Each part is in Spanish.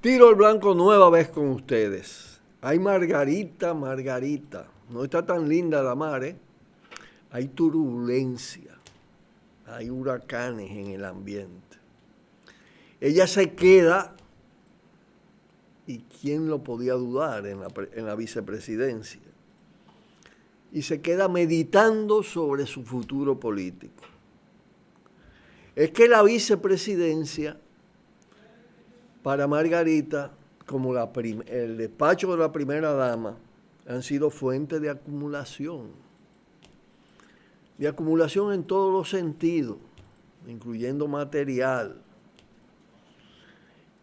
Tiro al blanco nueva vez con ustedes. Hay Margarita, Margarita. No está tan linda la mar, ¿eh? Hay turbulencia, hay huracanes en el ambiente. Ella se queda, y quién lo podía dudar en la vicepresidencia, y se queda meditando sobre su futuro político. Es que la vicepresidencia para Margarita, como el despacho de la primera dama, han sido fuente de acumulación en todos los sentidos, incluyendo material.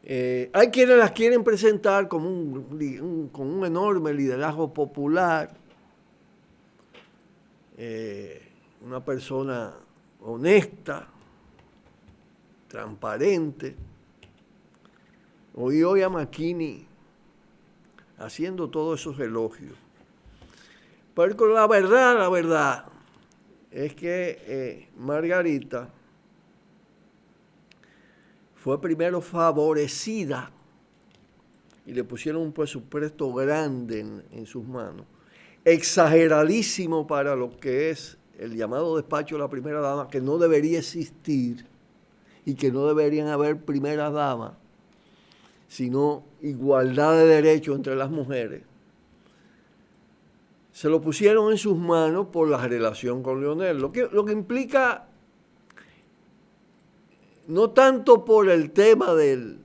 Hay quienes las quieren presentar como con un enorme liderazgo popular, una persona honesta, transparente. Oí hoy a McKinney haciendo todos esos elogios. Pero la verdad es que Margarita fue primero favorecida y le pusieron un presupuesto grande en sus manos, exageradísimo para lo que es el llamado despacho de la primera dama, que no debería existir y que no deberían haber primeras damas, sino igualdad de derechos entre las mujeres. Se lo pusieron en sus manos por la relación con Leonel, lo que implica no tanto por el tema de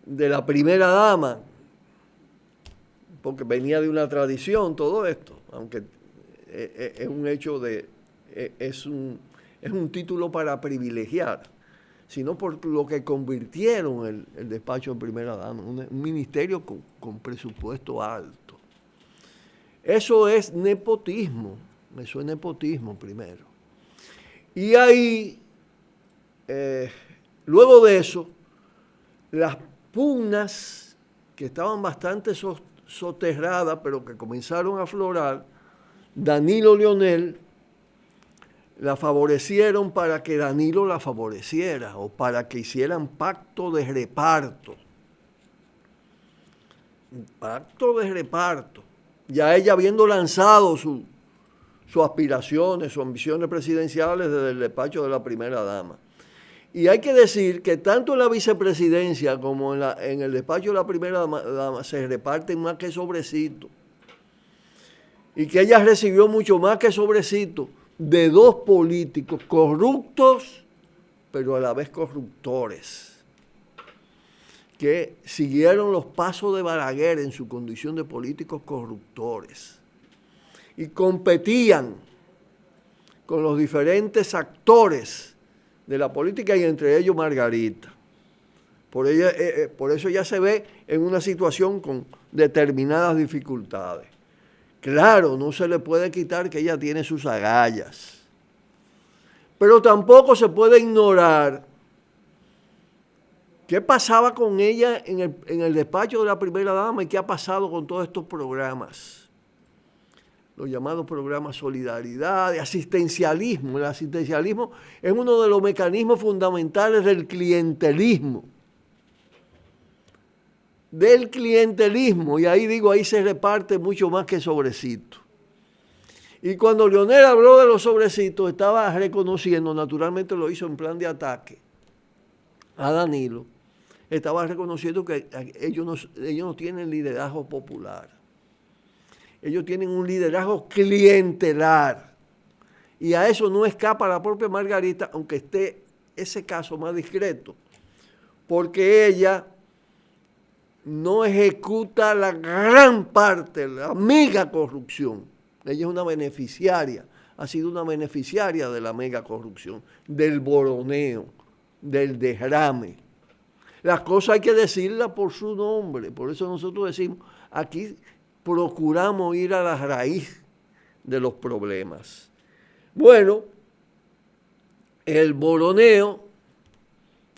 la primera dama, porque venía de una tradición todo esto, aunque es un hecho es un título para privilegiar, sino por lo que convirtieron el despacho de primera dama, un ministerio con presupuesto alto. Eso es nepotismo primero. Y ahí, luego de eso, las pugnas que estaban bastante soterradas, pero que comenzaron a aflorar, Danilo Leonel la favorecieron para que Danilo la favoreciera o para que hicieran pacto de reparto. Pacto de reparto. Ya ella habiendo lanzado sus aspiraciones, sus ambiciones presidenciales desde el despacho de la primera dama. Y hay que decir que tanto en la vicepresidencia como en el despacho de la primera dama se reparten más que sobrecitos. Y que ella recibió mucho más que sobrecitos de dos políticos corruptos, pero a la vez corruptores, que siguieron los pasos de Balaguer en su condición de políticos corruptores y competían con los diferentes actores de la política y entre ellos Margarita. Por eso ella se ve en una situación con determinadas dificultades. Claro, no se le puede quitar que ella tiene sus agallas, pero tampoco se puede ignorar qué pasaba con ella en el despacho de la primera dama y qué ha pasado con todos estos programas, los llamados programas Solidaridad, de asistencialismo. El asistencialismo es uno de los mecanismos fundamentales del clientelismo. Y ahí se reparte mucho más que sobrecitos. Y cuando Leonel habló de los sobrecitos, estaba reconociendo, naturalmente lo hizo en plan de ataque a Danilo, estaba reconociendo que ellos no tienen liderazgo popular. Ellos tienen un liderazgo clientelar. Y a eso no escapa la propia Margarita, aunque esté ese caso más discreto, porque ella no ejecuta la gran parte, la mega corrupción. Ella es una beneficiaria, ha sido una beneficiaria de la mega corrupción, del boroneo, del derrame. Las cosas hay que decirlas por su nombre, por eso nosotros decimos, aquí procuramos ir a la raíz de los problemas. Bueno, el boroneo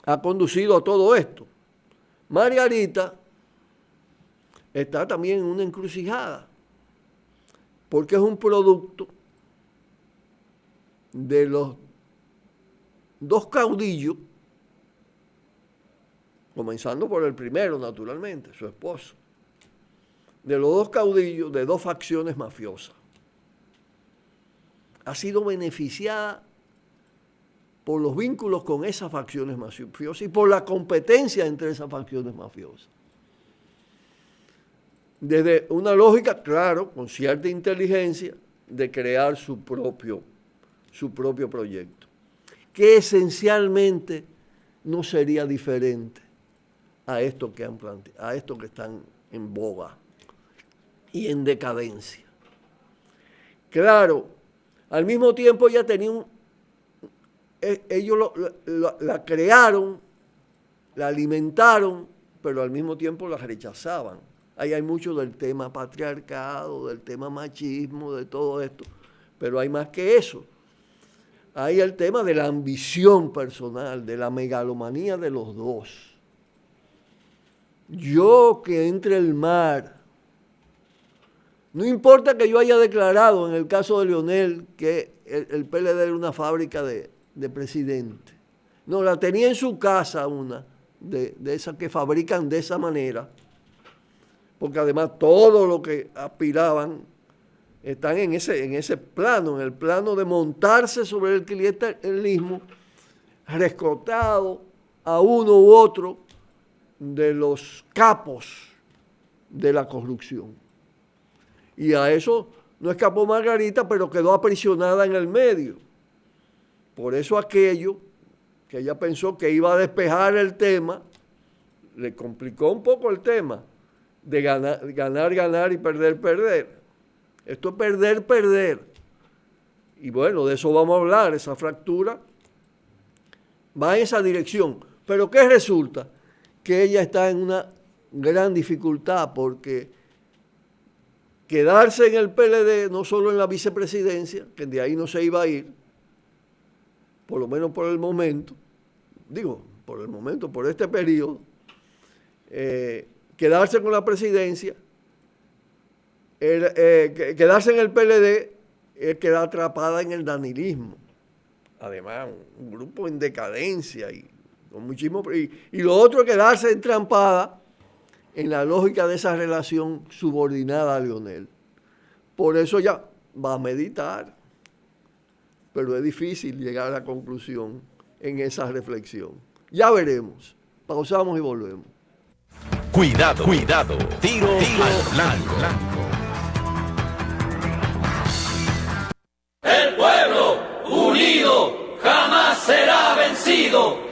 ha conducido a todo esto. Margarita está también en una encrucijada, porque es un producto de los dos caudillos comenzando por el primero, naturalmente, su esposo, de los dos caudillos de dos facciones mafiosas. Ha sido beneficiada por los vínculos con esas facciones mafiosas y por la competencia entre esas facciones mafiosas. Desde una lógica, claro, con cierta inteligencia, de crear su propio proyecto, que esencialmente no sería diferente a esto que han planteado, a esto que están en boga y en decadencia. Claro, al mismo tiempo ya tenían ellos la crearon, la alimentaron, pero al mismo tiempo la rechazaban. Ahí hay mucho del tema patriarcado, del tema machismo, de todo esto, pero hay más que eso. Hay el tema de la ambición personal, de la megalomanía de los dos. Yo que entre el mar, no importa que yo haya declarado en el caso de Leonel que el PLD era una fábrica de presidente. No, la tenía en su casa una, de esas que fabrican de esa manera, porque además todo lo que aspiraban están en ese plano, en el plano de montarse sobre el clientelismo, rescatado a uno u otro de los capos de la corrupción. Y a eso no escapó Margarita, pero quedó aprisionada en el medio. Por eso aquello que ella pensó que iba a despejar el tema, le complicó un poco el tema de ganar y perder. Esto es perder. Y bueno, de eso vamos a hablar, esa fractura va en esa dirección. Pero ¿qué resulta? Que ella está en una gran dificultad porque quedarse en el PLD, no solo en la vicepresidencia, que de ahí no se iba a ir, por lo menos por el momento, por este periodo, quedarse con la presidencia, quedarse en el PLD es quedar atrapada en el danilismo. Además, un grupo en decadencia y con muchísimo. Y lo otro es quedarse entrampada en la lógica de esa relación subordinada a Leonel. Por eso ya va a meditar, pero es difícil llegar a la conclusión en esa reflexión. Ya veremos. Pausamos y volvemos. Cuidado. Tiro al blanco. El pueblo unido jamás será vencido.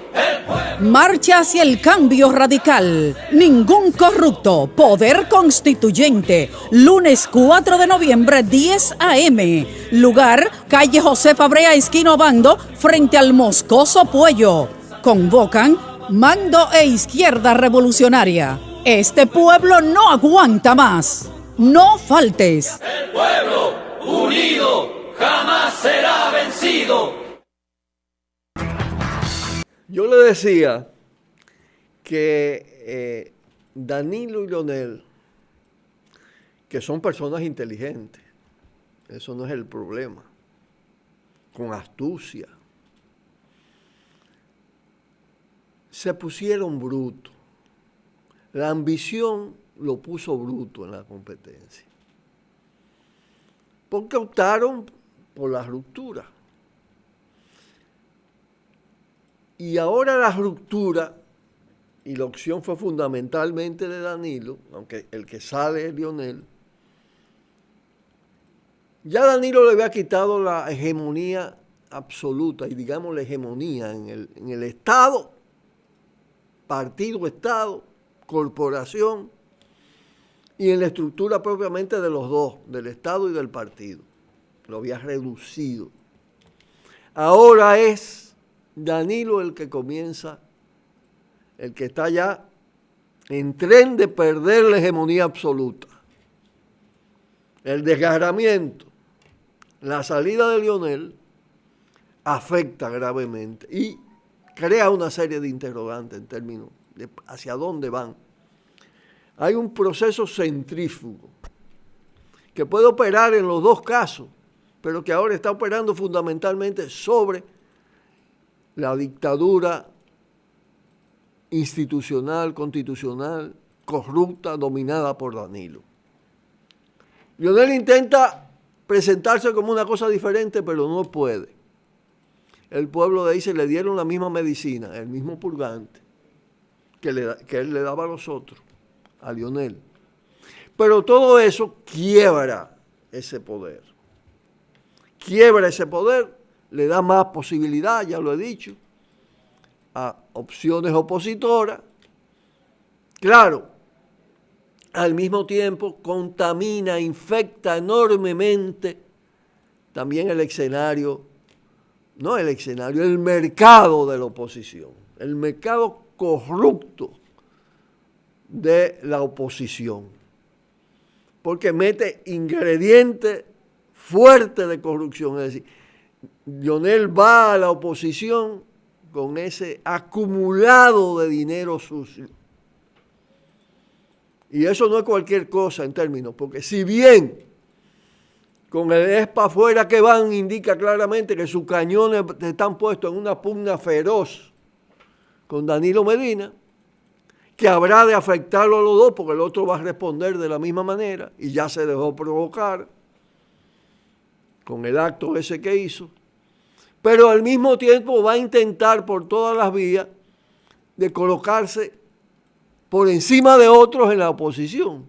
Marcha hacia el cambio radical. Ningún corrupto. Poder Constituyente. Lunes 4 de noviembre, 10 a.m. Lugar, calle José Fabrea, esquina Obando, frente al Moscoso Puello. Convocan Mando e Izquierda Revolucionaria. Este pueblo no aguanta más. No faltes. El pueblo unido jamás será vencido. Yo le decía que Danilo y Leonel, que son personas inteligentes, eso no es el problema, con astucia, se pusieron brutos. La ambición lo puso bruto en la competencia, porque optaron por la ruptura. Y ahora la ruptura, y la opción fue fundamentalmente de Danilo, aunque el que sale es Leonel, ya Danilo le había quitado la hegemonía absoluta, y digamos la hegemonía en el Estado, partido, Estado, corporación, y en la estructura propiamente de los dos, del Estado y del partido. Lo había reducido. Ahora es Danilo el que comienza, el que está ya en tren de perder la hegemonía absoluta. El desgarramiento, la salida de Leonel afecta gravemente y crea una serie de interrogantes en términos de hacia dónde van. Hay un proceso centrífugo que puede operar en los dos casos, pero que ahora está operando fundamentalmente sobre la dictadura institucional, constitucional, corrupta, dominada por Danilo. Leonel intenta presentarse como una cosa diferente, pero no puede. El pueblo de ahí se le dieron la misma medicina, el mismo purgante que él le daba a los otros, a Leonel. Pero todo eso quiebra ese poder. Quiebra ese poder, le da más posibilidad, ya lo he dicho, a opciones opositoras. Claro, al mismo tiempo contamina, infecta enormemente también el escenario, no el escenario, el mercado de la oposición, el mercado corrupto de la oposición, porque mete ingredientes fuertes de corrupción. Es decir, Leonel va a la oposición con ese acumulado de dinero sucio. Y eso no es cualquier cosa en términos, porque si bien con el ESPA afuera que van indica claramente que sus cañones están puestos en una pugna feroz con Danilo Medina, que habrá de afectarlo a los dos porque el otro va a responder de la misma manera y ya se dejó provocar con el acto ese que hizo, pero al mismo tiempo va a intentar por todas las vías de colocarse por encima de otros en la oposición.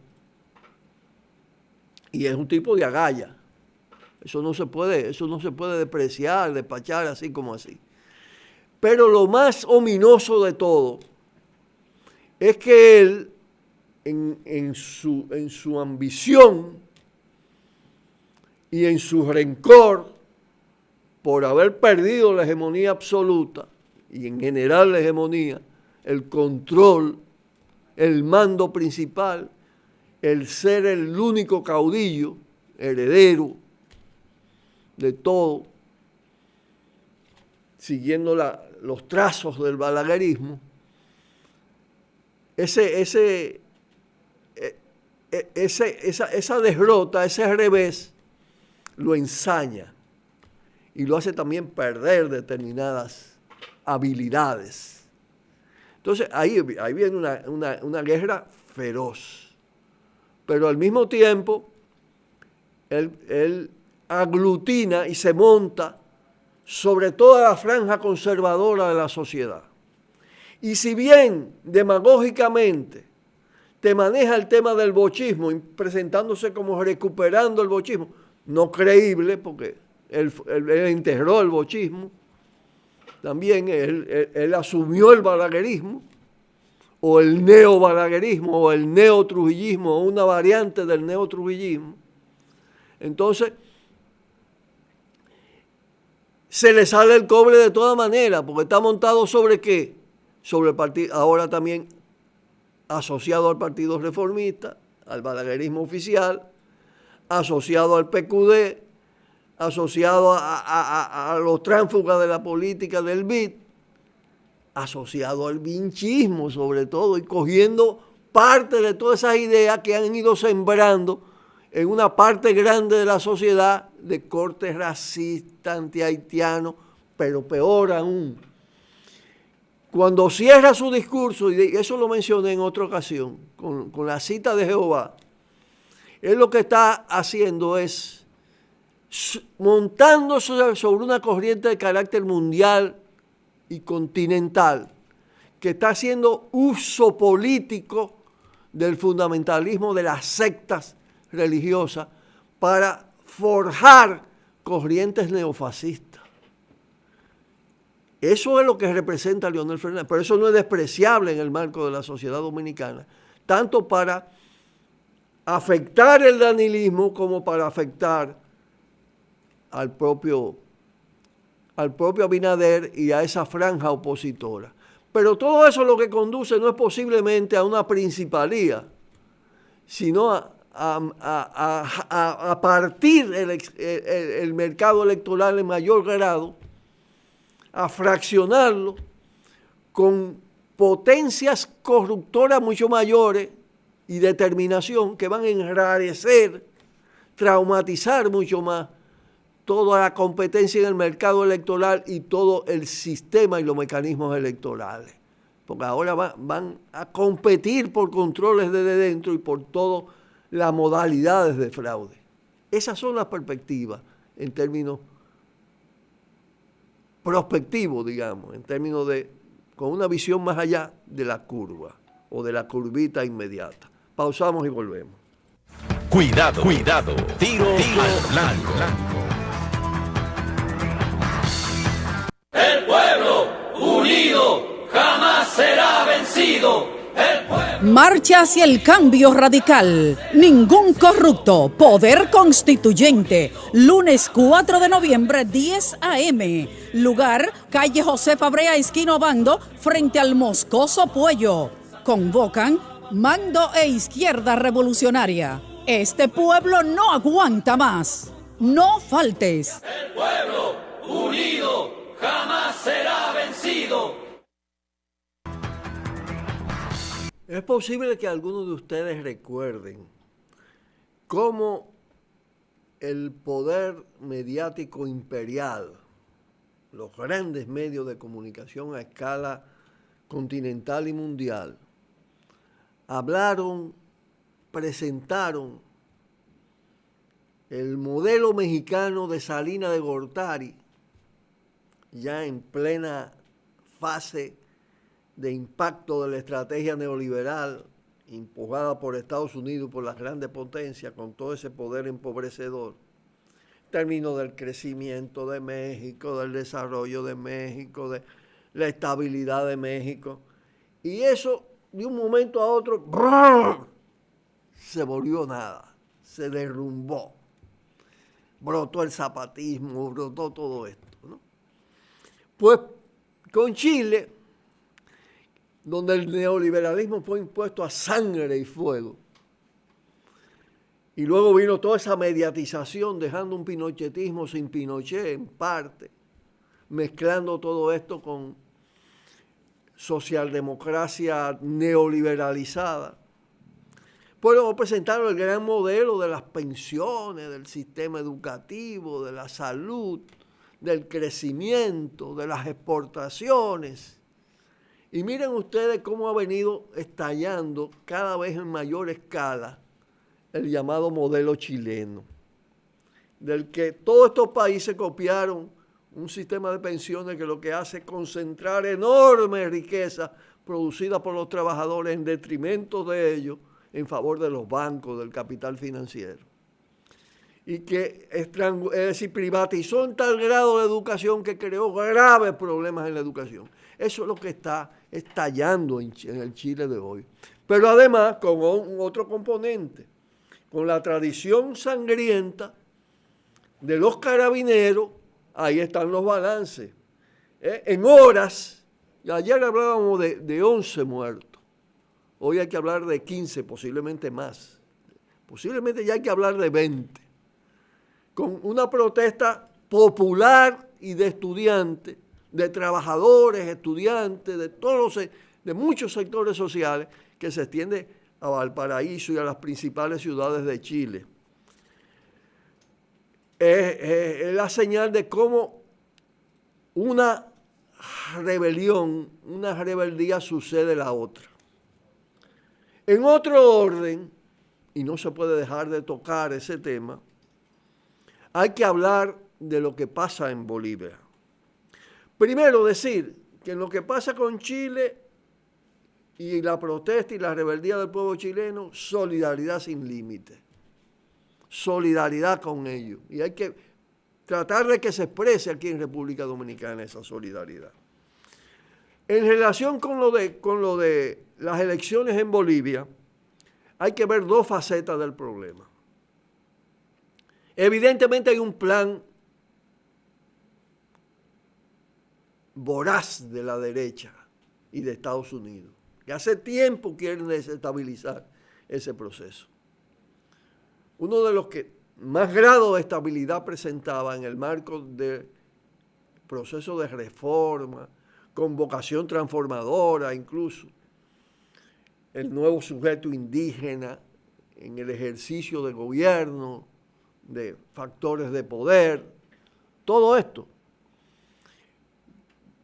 Y es un tipo de agalla. Eso no se puede despreciar, despachar así como así. Pero lo más ominoso de todo es que él, en su ambición y en su rencor por haber perdido la hegemonía absoluta y en general la hegemonía, el control, el mando principal, el ser el único caudillo, heredero de todo, siguiendo los trazos del balaguerismo, esa derrota, ese revés, lo ensaña y lo hace también perder determinadas habilidades. Entonces ahí viene una guerra feroz, pero al mismo tiempo él aglutina y se monta sobre toda la franja conservadora de la sociedad. Y si bien demagógicamente te maneja el tema del bochismo, presentándose como recuperando el bochismo, no creíble porque él integró el bochismo, también él asumió el balaguerismo, o el neobalaguerismo, o el neotrujillismo, o una variante del neotrujillismo. Entonces, se le sale el cobre de todas maneras, porque está montado sobre ¿qué? Sobre el partido, ahora también asociado al Partido Reformista, al balaguerismo oficial, asociado al PQD, asociado a los tránsfugas de la política del BID, asociado al vinchismo sobre todo, y cogiendo parte de todas esas ideas que han ido sembrando en una parte grande de la sociedad de corte racista, antihaitiano, pero peor aún. Cuando cierra su discurso, y eso lo mencioné en otra ocasión, con la cita de Jehová, él lo que está haciendo es montándose sobre una corriente de carácter mundial y continental, que está haciendo uso político del fundamentalismo de las sectas religiosas para forjar corrientes neofascistas. Eso es lo que representa Leonel Fernández, pero eso no es despreciable en el marco de la sociedad dominicana, tanto para afectar el danilismo como para afectar al propio Abinader y a esa franja opositora. Pero todo eso lo que conduce no es posiblemente a una principalía, sino a partir el mercado electoral en mayor grado, a fraccionarlo con potencias corruptoras mucho mayores y determinación que van a enrarecer, traumatizar mucho más toda la competencia en el mercado electoral y todo el sistema y los mecanismos electorales. porque ahora van a competir por controles desde dentro y por todas las modalidades de fraude. Esas son las perspectivas en términos prospectivos, digamos, en términos de, con una visión más allá de la curva o de la curvita inmediata. Pausamos y volvemos. Cuidado, cuidado, tiro al blanco. El pueblo unido jamás será vencido. El pueblo. Marcha hacia el cambio radical. Ningún corrupto. Poder Constituyente. Lunes 4 de noviembre, 10 a.m. Lugar, calle José Fabrea, esquina Obando, frente al Moscoso Puello. Convocan Mando e Izquierda Revolucionaria. Este pueblo no aguanta más. No faltes. El pueblo unido jamás será vencido. Es posible que algunos de ustedes recuerden cómo el poder mediático imperial, los grandes medios de comunicación a escala continental y mundial, hablaron, presentaron el modelo mexicano de Salinas de Gortari, ya en plena fase de impacto de la estrategia neoliberal empujada por Estados Unidos y por las grandes potencias con todo ese poder empobrecedor, en términos del crecimiento de México, del desarrollo de México, de la estabilidad de México. Y eso, de un momento a otro, ¡brrr!, se volvió nada, se derrumbó. Brotó el zapatismo, brotó todo esto, ¿no? Pues con Chile, donde el neoliberalismo fue impuesto a sangre y fuego, y luego vino toda esa mediatización, dejando un pinochetismo sin Pinochet en parte, mezclando todo esto con socialdemocracia neoliberalizada. Pues luego presentaron el gran modelo de las pensiones, del sistema educativo, de la salud, del crecimiento, de las exportaciones. Y miren ustedes cómo ha venido estallando cada vez en mayor escala el llamado modelo chileno, del que todos estos países copiaron un sistema de pensiones que lo que hace es concentrar enorme riqueza producida por los trabajadores en detrimento de ellos, en favor de los bancos, del capital financiero. Y que es decir, privatizó en tal grado la educación que creó graves problemas en la educación. Eso es lo que está estallando en el Chile de hoy. Pero además, con otro componente, con la tradición sangrienta de los carabineros, ahí están los balances. En horas, ayer hablábamos de 11 muertos. Hoy hay que hablar de 15, posiblemente más. Posiblemente ya hay que hablar de 20. Con una protesta popular y de estudiantes, de trabajadores, estudiantes, de muchos sectores sociales que se extiende a Valparaíso y a las principales ciudades de Chile. Es la señal de cómo una rebelión, una rebeldía sucede la otra. En otro orden, y no se puede dejar de tocar ese tema, hay que hablar de lo que pasa en Bolivia. Primero decir que en lo que pasa con Chile y la protesta y la rebeldía del pueblo chileno, solidaridad sin límite. Solidaridad con ellos. Y hay que tratar de que se exprese aquí en República Dominicana esa solidaridad. En relación con lo de las elecciones en Bolivia, hay que ver dos facetas del problema. Evidentemente hay un plan voraz de la derecha y de Estados Unidos, que hace tiempo quieren desestabilizar ese proceso. Uno de los que más grado de estabilidad presentaba en el marco del proceso de reforma, con vocación transformadora incluso, el nuevo sujeto indígena en el ejercicio de gobierno, de factores de poder, todo esto,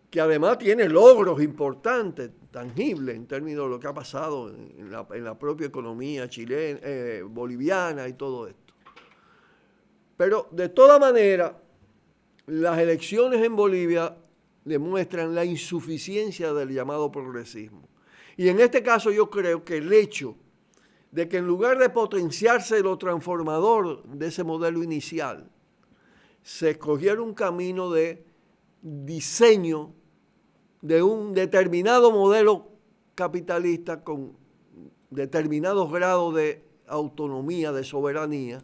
que además tiene logros importantes, tangible en términos de lo que ha pasado en la propia economía chilena, boliviana y todo esto. Pero de toda manera, las elecciones en Bolivia demuestran la insuficiencia del llamado progresismo. Y en este caso yo creo que el hecho de que en lugar de potenciarse lo transformador de ese modelo inicial, se escogiera un camino de diseño de un determinado modelo capitalista con determinados grados de autonomía, de soberanía,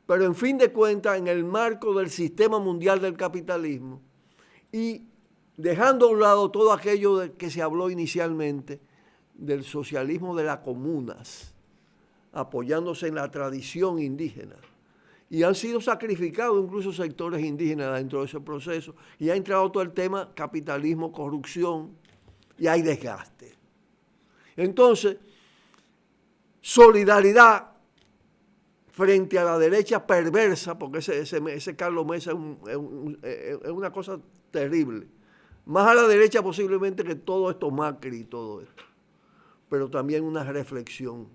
pero en fin de cuentas en el marco del sistema mundial del capitalismo y dejando a un lado todo aquello de que se habló inicialmente del socialismo de las comunas, apoyándose en la tradición indígena. Y han sido sacrificados incluso sectores indígenas dentro de ese proceso. Y ha entrado todo el tema capitalismo, corrupción, y hay desgaste. Entonces, solidaridad frente a la derecha perversa, porque ese Carlos Mesa es una cosa terrible. Más a la derecha posiblemente que todo esto Macri y todo esto. Pero también una reflexión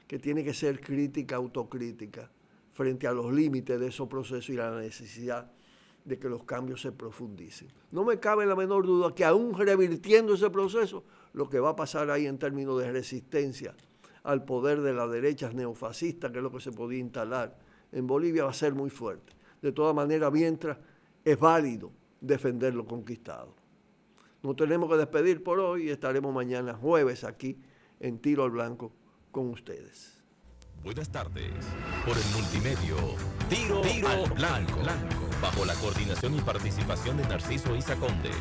que tiene que ser crítica, autocrítica, frente a los límites de esos procesos y la necesidad de que los cambios se profundicen. No me cabe la menor duda que aún revirtiendo ese proceso, lo que va a pasar ahí en términos de resistencia al poder de la derecha neofascista, que es lo que se podía instalar en Bolivia, va a ser muy fuerte. De todas maneras, mientras es válido defender lo conquistado. Nos tenemos que despedir por hoy y estaremos mañana jueves aquí en Tiro al Blanco con ustedes. Buenas tardes. Por el multimedio, Tiro al Blanco. Bajo la coordinación y participación de Narciso Isa Conde.